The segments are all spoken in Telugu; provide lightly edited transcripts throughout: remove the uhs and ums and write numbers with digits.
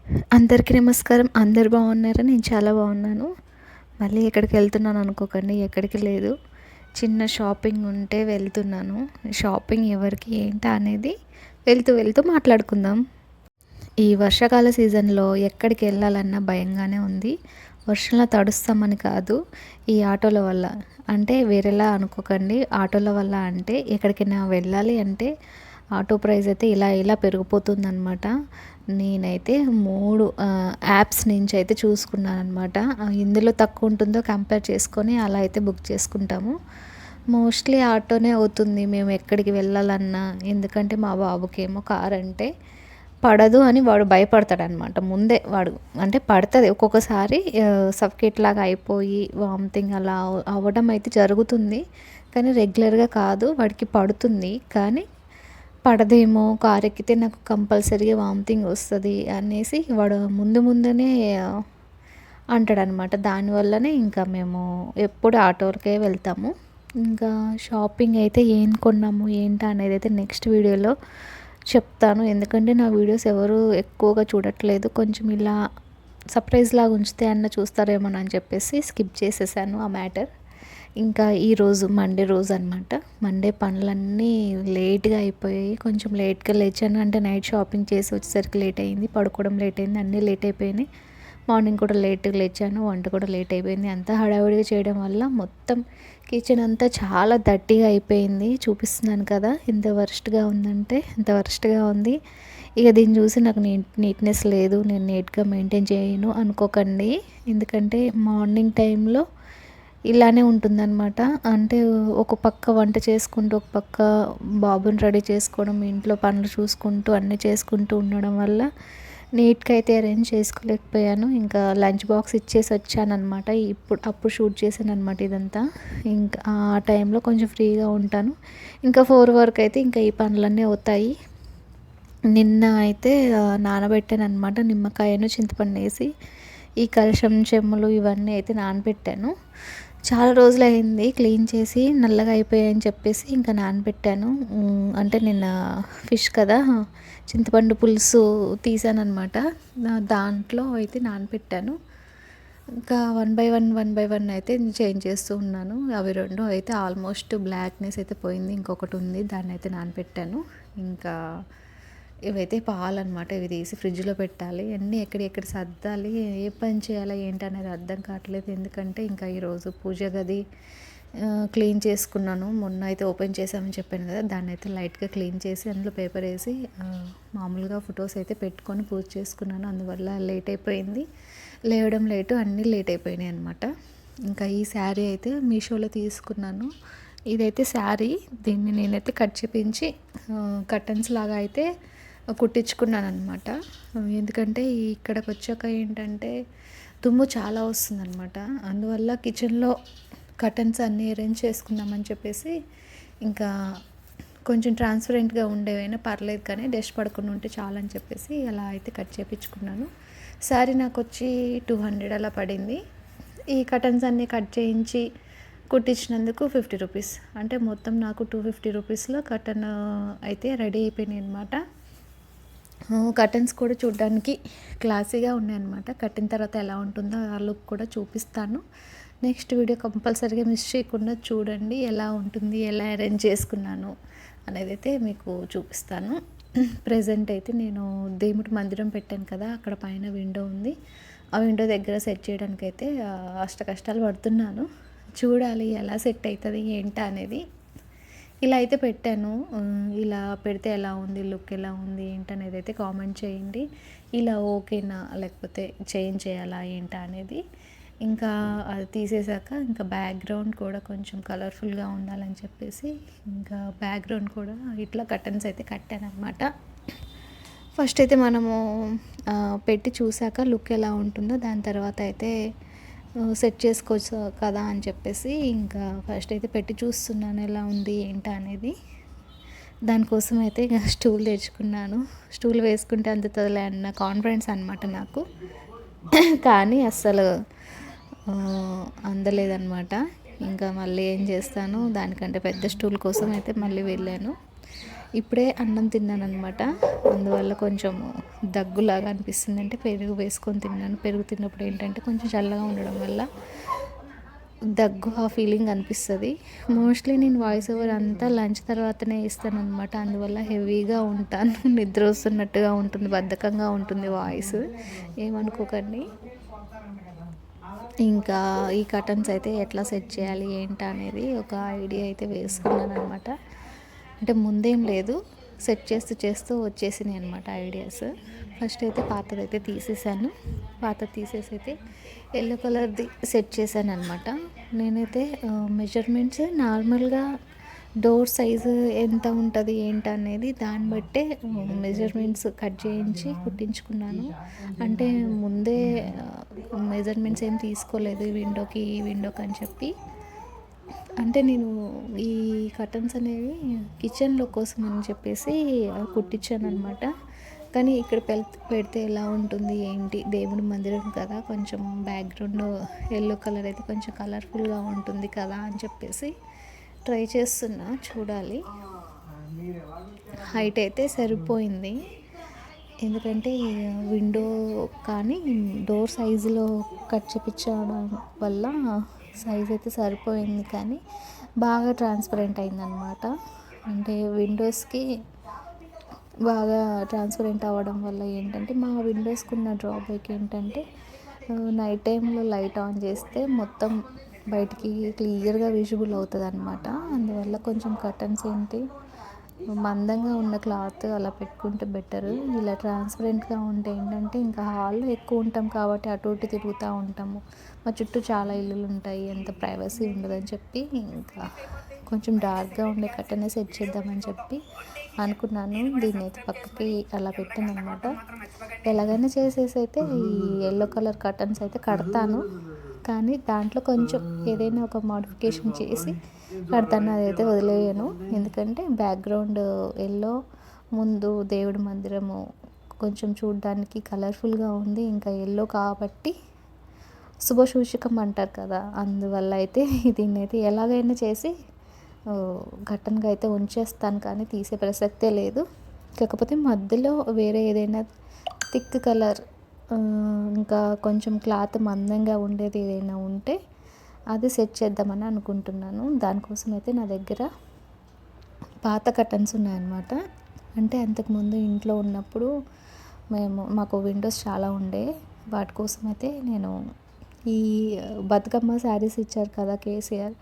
అందరికీ నమస్కారం. అందరు బాగున్నారా? నేను చాలా బాగున్నాను. మళ్ళీ ఎక్కడికి వెళ్తున్నాను అనుకోకండి, ఎక్కడికి లేదు. చిన్న షాపింగ్ ఉంటే వెళ్తున్నాను. షాపింగ్ ఎవరికి ఏంటా అనేది వెళ్తూ వెళ్తూ మాట్లాడుకుందాం. ఈ వర్షాకాల సీజన్లో ఎక్కడికి వెళ్ళాలన్నా భయంగానే ఉంది. వర్షంలో తడుస్తామని కాదు, ఈ ఆటోల వల్ల. అంటే వేరేలా అనుకోకండి. ఆటోల వల్ల అంటే ఎక్కడికైనా వెళ్ళాలి అంటే ఆటో ప్రైస్ అయితే ఇలా ఇలా పెరిగిపోతుందనమాట. నేనైతే 3 యాప్స్ నుంచి అయితే చూసుకున్నాననమాట. ఇందులో తక్కువ ఉంటుందో కంపేర్ చేసుకొని అలా అయితే బుక్ చేసుకుంటాము. మోస్ట్లీ ఆటోనే అవుతుంది మేము ఎక్కడికి వెళ్ళాలన్నా. ఎందుకంటే మా బాబుకేమో కార్ అంటే పడదు అని వాడు భయపడతాడనమాట. ముందే వాడు అంటే పడతది ఒక్కొక్కసారి, సఫకేట్ లాగా అయిపోయి వామిటింగ్ అలా అవ్వడం అయితే జరుగుతుంది. కానీ రెగ్యులర్గా కాదు, వాడికి పడుతుంది. కానీ పడదేమో, కారు ఎక్కితే నాకు కంపల్సరీగా వామిటింగ్ వస్తుంది అనేసి వాడు ముందునే అంటాడనమాట. దానివల్లనే ఇంకా మేము ఎప్పుడు ఆటోలకే వెళ్తాము. ఇంకా షాపింగ్ అయితే ఏం కొన్నాము ఏంటా అనేది అయితే నెక్స్ట్ వీడియోలో చెప్తాను. ఎందుకంటే నా వీడియోస్ ఎవరు ఎక్కువగా చూడట్లేదు. కొంచెం ఇలా సర్ప్రైజ్ లాగా ఉంచితే అన్న చూస్తారేమోనని చెప్పేసి స్కిప్ చేసేసాను ఆ మ్యాటర్. ఇంకా ఈరోజు మండే రోజు అనమాట. మండే పనులన్నీ లేట్గా అయిపోయాయి. కొంచెం లేట్గా లేచాను, అంటే నైట్ షాపింగ్ చేసి వచ్చేసరికి లేట్ అయింది. పడుకోవడం లేట్ అయింది, అన్నీ లేట్ అయిపోయినాయి. మార్నింగ్ కూడా లేట్గా లేచాను, వంట కూడా లేట్ అయిపోయింది. అంతా హడావిడిగా చేయడం వల్ల మొత్తం కిచెన్ అంతా చాలా దట్టిగా అయిపోయింది. చూపిస్తున్నాను కదా ఎంత వరస్ట్గా ఉందంటే ఎంత వరస్ట్గా ఉంది. ఇక దీన్ని చూసి నాకు నీట్నెస్ లేదు, నేను నీట్గా మెయింటైన్ చేయను అనుకోకండి. ఎందుకంటే మార్నింగ్ టైంలో ఇలానే ఉంటుందన్నమాట. అంటే ఒక పక్క వంట చేసుకుంటూ ఒక పక్క బాబుని రెడీ చేసుకోవడం, ఇంట్లో పనులు చూసుకుంటూ అన్నీ చేసుకుంటూ ఉండడం వల్ల నీట్గా అయితే అరేంజ్ చేసుకోలేకపోయాను. ఇంకా లంచ్ బాక్స్ ఇచ్చేసి వచ్చానమాట. అప్పుడు షూట్ చేశాను అనమాట ఇదంతా. ఇంకా ఆ టైంలో కొంచెం ఫ్రీగా ఉంటాను. ఇంకా 4 వరకు అయితే ఇంకా ఈ పనులన్నీ అవుతాయి. నిన్న అయితే నానబెట్టాను అనమాట. నిమ్మకాయను చింతపండు వేసి ఈ కలశం చెమ్ములు ఇవన్నీ అయితే నానబెట్టాను. చాలా రోజులు అయింది క్లీన్ చేసి, నల్లగా అయిపోయాయని చెప్పేసి ఇంకా నానబెట్టాను. అంటే నిన్న ఫిష్ కదా, చింతపండు పులుసు తీసానమాట. దాంట్లో అయితే నానబెట్టాను. ఇంకా వన్ బై వన్ అయితే చేంజ్ చేస్తూ ఉన్నాను. అవి రెండు అయితే ఆల్మోస్ట్ బ్లాక్నెస్ అయితే పోయింది. ఇంకొకటి ఉంది, దాన్ని అయితే నానబెట్టాను. ఇంకా ఇవైతే పాలన్నమాట. ఇవి తీసి ఫ్రిడ్జ్లో పెట్టాలి. అన్నీ ఎక్కడెక్కడ సర్దాలి, ఏ పని చేయాలి ఏంటి అనేది అర్థం కావట్లేదు. ఎందుకంటే ఇంకా ఈరోజు పూజ గది క్లీన్ చేసుకున్నాను. మొన్న అయితే ఓపెన్ చేసామని చెప్పాను కదా, దాన్ని అయితే లైట్గా క్లీన్ చేసి అందులో పేపర్ వేసి మామూలుగా ఫొటోస్ అయితే పెట్టుకొని పూజ చేసుకున్నాను. అందువల్ల లేట్ అయిపోయింది. లేవడం లేటు, అన్నీ లేట్ అయిపోయినాయి అనమాట. ఇంకా ఈ శారీ అయితే మీషోలో తీసుకున్నాను. ఇదైతే శారీ, దీన్ని నేనైతే కట్ చేపించి కర్టన్స్ లాగా అయితే కుట్టించుకున్నాను అనమాట. ఎందుకంటే ఇక్కడికి వచ్చాక ఏంటంటే దుమ్ము చాలా వస్తుందన్నమాట. అందువల్ల కిచెన్లో కర్టన్స్ అన్నీ అరేంజ్ చేసుకుందామని చెప్పేసి ఇంకా కొంచెం ట్రాన్స్పరెంట్గా ఉండేవైనా పర్లేదు కానీ డస్ట్ పడకుండా ఉంటే చాలని చెప్పేసి అలా అయితే కట్ చేయించుకున్నాను. శారీ నాకు వచ్చి 200 అలా పడింది. ఈ కర్టన్స్ అన్నీ కట్ చేయించి కుట్టించినందుకు 50 రూపీస్. అంటే మొత్తం నాకు 250 రూపీస్లో కర్టన్ అయితే రెడీ అయిపోయినాయి అనమాట. కర్టన్స్ కూడా చూడడానికి క్లాసీగా ఉన్నాయన్నమాట. కట్టిన తర్వాత ఎలా ఉంటుందో ఆ లుక్ కూడా చూపిస్తాను. నెక్స్ట్ వీడియో కంపల్సరీగా మిస్ చేయకుండా చూడండి. ఎలా ఉంటుంది, ఎలా అరేంజ్ చేసుకున్నాను అనేది అయితే మీకు చూపిస్తాను. ప్రజెంట్ అయితే నేను దేవుడి మందిరం పెట్టాను కదా, అక్కడ పైన విండో ఉంది. ఆ విండో దగ్గర సెట్ చేయడానికి అయితే అష్ట కష్టాలు పడుతున్నాను. చూడాలి ఎలా సెట్ అవుతుంది ఏంటా అనేది. ఇలా అయితే పెట్టాను. ఇలా పెడితే ఎలా ఉంది, లుక్ ఎలా ఉంది ఏంటనేది అయితే కామెంట్ చేయండి. ఇలా ఓకేనా లేకపోతే చేంజ్ చేయాలా ఏంటా అనేది. ఇంకా అది తీసేసాక ఇంకా బ్యాక్గ్రౌండ్ కూడా కొంచెం కలర్ఫుల్గా ఉండాలని చెప్పేసి ఇంకా బ్యాక్గ్రౌండ్ కూడా ఇట్లా కర్టన్స్ అయితే కట్టాను అనమాట. ఫస్ట్ అయితే మనము పెట్టి చూసాక లుక్ ఎలా ఉంటుందో దాని తర్వాత అయితే సెట్ చేసుకోవచ్చు కదా అని చెప్పేసి ఇంకా ఫస్ట్ అయితే పెట్టి చూస్తున్నాను ఎలా ఉంది ఏంటా అనేది. దానికోసం అయితే ఇక స్టూల్ తెచ్చుకున్నాను. స్టూల్ వేసుకుంటే అందుతుందిలే అన్న కాన్ఫిడెన్స్ అనమాట నాకు. కానీ అస్సలు అందలేదన్నమాట. ఇంకా మళ్ళీ ఏం చేస్తాను, దానికంటే పెద్ద స్టూల్ కోసం అయితే మళ్ళీ వెళ్ళాను. ఇప్పుడే అన్నం తిన్నానమాట. అందువల్ల కొంచెం దగ్గులాగా అనిపిస్తుంది. అంటే పెరుగు వేసుకొని తిన్నాను. పెరుగు తిన్నప్పుడు ఏంటంటే కొంచెం చల్లగా ఉండడం వల్ల దగ్గు ఆ ఫీలింగ్ అనిపిస్తుంది. మోస్ట్లీ నేను వాయిస్ ఓవర్ అంతా లంచ్ తర్వాతనే ఇస్తానన్నమాట. అందువల్ల హెవీగా ఉంటాను. నిద్ర వస్తున్నట్టుగా ఉంటుంది, బద్ధకంగా ఉంటుంది వాయిస్. ఏమనుకోకండి. ఇంకా ఈ కర్టన్స్ అయితే ఎట్లా సెట్ చేయాలి ఏంటి అనేది ఒక ఐడియా అయితే వేసుకున్నాను అనమాట. అంటే ముందేం లేదు, సెట్ చేస్తూ చేస్తూ వచ్చేసినాయి అనమాట ఐడియాస్. ఫస్ట్ అయితే పాతదైతే తీసేసాను. పాత తీసేసి అయితే ఎల్లో కలర్ది సెట్ చేశాను అనమాట. నేనైతే మెజర్మెంట్స్ నార్మల్గా డోర్ సైజు ఎంత ఉంటుంది ఏంటి అనేది దాన్ని బట్టే మెజర్మెంట్స్ కట్ చేయించి కుట్టించుకున్నాను. అంటే ముందే మెజర్మెంట్స్ ఏం తీసుకోలేదు ఈ విండోకి అని చెప్పి. అంటే నేను ఈ కర్టన్స్ అనేవి కిచెన్లో కోసం అని చెప్పేసి కుట్టించాను అనమాట. కానీ ఇక్కడ పెడితే ఎలా ఉంటుంది ఏంటి, దేవుడి మందిరం కదా, కొంచెం బ్యాక్గ్రౌండ్ ఎల్లో కలర్ అయితే కొంచెం కలర్ఫుల్గా ఉంటుంది కదా అని చెప్పేసి ట్రై చేస్తున్నా, చూడాలి. హైట్ అయితే సరిపోయింది. ఎందుకంటే విండో కానీ డోర్ సైజులో కట్ చేపించడం వల్ల సైజ్ అయితే సరిపోయింది, కానీ బాగా ట్రాన్స్పరెంట్ అయిందనమాట. అంటే విండోస్కి బాగా ట్రాన్స్పరెంట్ అవ్వడం వల్ల ఏంటంటే మా విండోస్కి ఉన్న డ్రాబ్యాక్ ఏంటంటే నైట్ టైంలో లైట్ ఆన్ చేస్తే మొత్తం బయటికి క్లియర్గా విజిబుల్ అవుతుంది అనమాట. అందువల్ల కొంచెం కర్టన్స్ ఏంటి మందంగా ఉన్న క్లాత్ అలా పెట్టుకుంటే బెటర్. ఇలా ట్రాన్స్పరెంట్గా ఉంటే ఏంటంటే ఇంకా హాల్లో ఎక్కువ ఉంటాం కాబట్టి అటు ఇటు తిరుగుతూ ఉంటాము. మా చుట్టూ చాలా ఇల్లులు ఉంటాయి, ఎంత ప్రైవసీ ఉండదని చెప్పి ఇంకా కొంచెం డార్క్గా ఉండే కర్టనే సెట్ చేద్దామని చెప్పి అనుకున్నాను. దీన్ని అయితే పక్కకి అలా పెట్టాను అనమాట. ఎలాగైనా చేసేసి అయితే ఈ ఎల్లో కలర్ కర్టన్స్ అయితే కడతాను, కానీ దాంట్లో కొంచెం ఏదైనా ఒక మోడిఫికేషన్ చేసి కడతాను, అదైతే వదిలేయను. ఎందుకంటే బ్యాక్గ్రౌండ్ ఎల్లో, ముందు దేవుడి మందిరము కొంచెం చూడడానికి కలర్ఫుల్గా ఉంది, ఇంకా ఎల్లో కాబట్టి శుభసూచకం అంటారు కదా, అందువల్ల అయితే దీన్ని అయితే ఎలాగైనా చేసి కర్టన్గా అయితే ఉంచేస్తాను, కానీ తీసే ప్రసక్తే లేదు. కాకపోతే మధ్యలో వేరే ఏదైనా థిక్ కలర్ ఇంకా కొంచెం క్లాత్ మందంగా ఉండేది ఏదైనా ఉంటే అది సెట్ చేద్దామని అనుకుంటున్నాను. దానికోసం అయితే నా దగ్గర పాత కర్టన్స్ ఉన్నాయన్నమాట. అంటే అంతకుముందు ఇంట్లో ఉన్నప్పుడు మాకు విండోస్ చాలా ఉండే, వాటి కోసం అయితే నేను ఈ బతుకమ్మ శారీస్ ఇచ్చారు కదా కేసీఆర్,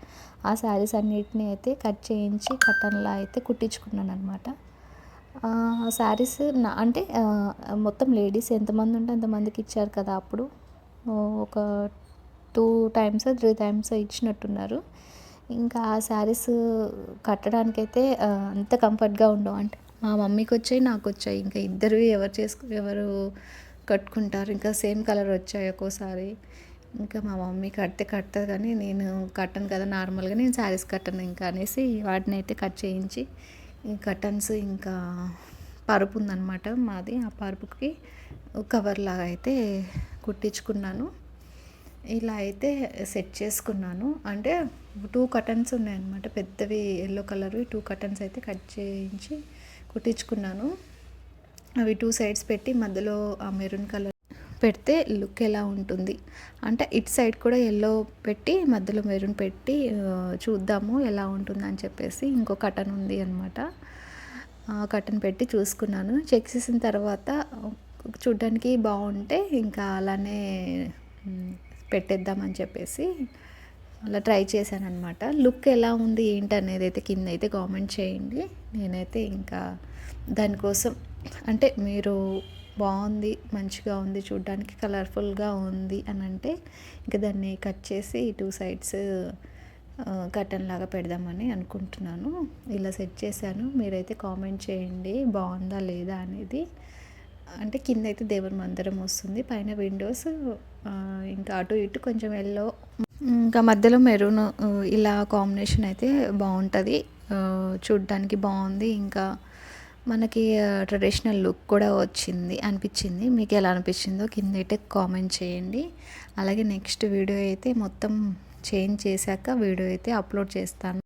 ఆ శారీస్ అన్నిటిని అయితే కట్ చేయించి కర్టన్లా అయితే కుట్టించుకున్నాను అనమాట. ఆ శారీస్ అంటే మొత్తం లేడీస్ ఎంతమంది ఉంటే అంతమందికి ఇచ్చారు కదా అప్పుడు, ఒక 2 times 3 times ఇచ్చినట్టున్నారు. ఇంకా ఆ శారీస్ కట్టడానికైతే అంత కంఫర్ట్గా ఉండవు. అంటే మా మమ్మీకి వచ్చాయి, నాకు వచ్చాయి, ఇంకా ఇద్దరు ఎవరు కట్టుకుంటారు, ఇంకా సేమ్ కలర్ వచ్చాయి ఒక్కోసారి. ఇంకా మా మమ్మీ కడుతుంది, కానీ నేను కట్టను కదా, నార్మల్గా నేను శారీస్ కట్టను ఇంకా అనేసి వాటిని అయితే కట్ చేయించి ఈ కర్టన్స్ ఇంకా పరుపు ఉందన్నమాట మాది, ఆ పరుపుకి కవర్ లాగా అయితే కుట్టించుకున్నాను. ఇలా అయితే సెట్ చేసుకున్నాను. అంటే 2 కర్టన్స్ ఉన్నాయన్నమాట, పెద్దవి ఎల్లో కలర్వి 2 కర్టన్స్ అయితే కట్ చేయించి కుట్టించుకున్నాను. అవి 2 sides పెట్టి మధ్యలో ఆ మెరూన్ కలర్ పెడితే లుక్ ఎలా ఉంటుంది అంటే ఇటు సైడ్ కూడా ఎల్లో పెట్టి మధ్యలో మెరూన్ పెట్టి చూద్దాము ఎలా ఉంటుందని చెప్పేసి ఇంకో కర్టన్ ఉంది అనమాట. కర్టన్ పెట్టి చూసుకున్నాను. చెక్ చేసిన తర్వాత చూడ్డానికి బాగుంటే ఇంకా అలానే పెట్టేద్దామని చెప్పేసి అలా ట్రై చేశాను అనమాట. లుక్ ఎలా ఉంది ఏంటి అనేది అయితే కింద అయితే కామెంట్ చేయండి. నేనైతే ఇంకా దానికోసం అంటే మీరు బాగుంది, మంచిగా ఉంది, చూడ్డానికి కలర్ఫుల్గా ఉంది అని అంటే ఇంకా దాన్ని కట్ చేసి 2 sides కర్టన్ లాగా పెడదామని అనుకుంటున్నాను. ఇలా సెట్ చేశాను. మీరైతే కామెంట్ చేయండి బాగుందా లేదా అనేది. అంటే కింద అయితే దేవుని మందిరం వస్తుంది, పైన విండోస్, ఇంకా అటు ఇటు కొంచెం ఎల్లో, ఇంకా మధ్యలో మెరూన్, ఇలా కాంబినేషన్ అయితే బాగుంటుంది, చూడ్డానికి బాగుంది. ఇంకా మనకి ట్రెడిషనల్ లుక్ కూడా అనిపించింది. మీకు ఎలా అనిపించిందో కింద అయితే కామెంట్ చేయండి. అలాగే నెక్స్ట్ వీడియో అయితే మొత్తం చేంజ్ చేశాక వీడియో అయితే అప్లోడ్ చేస్తాను.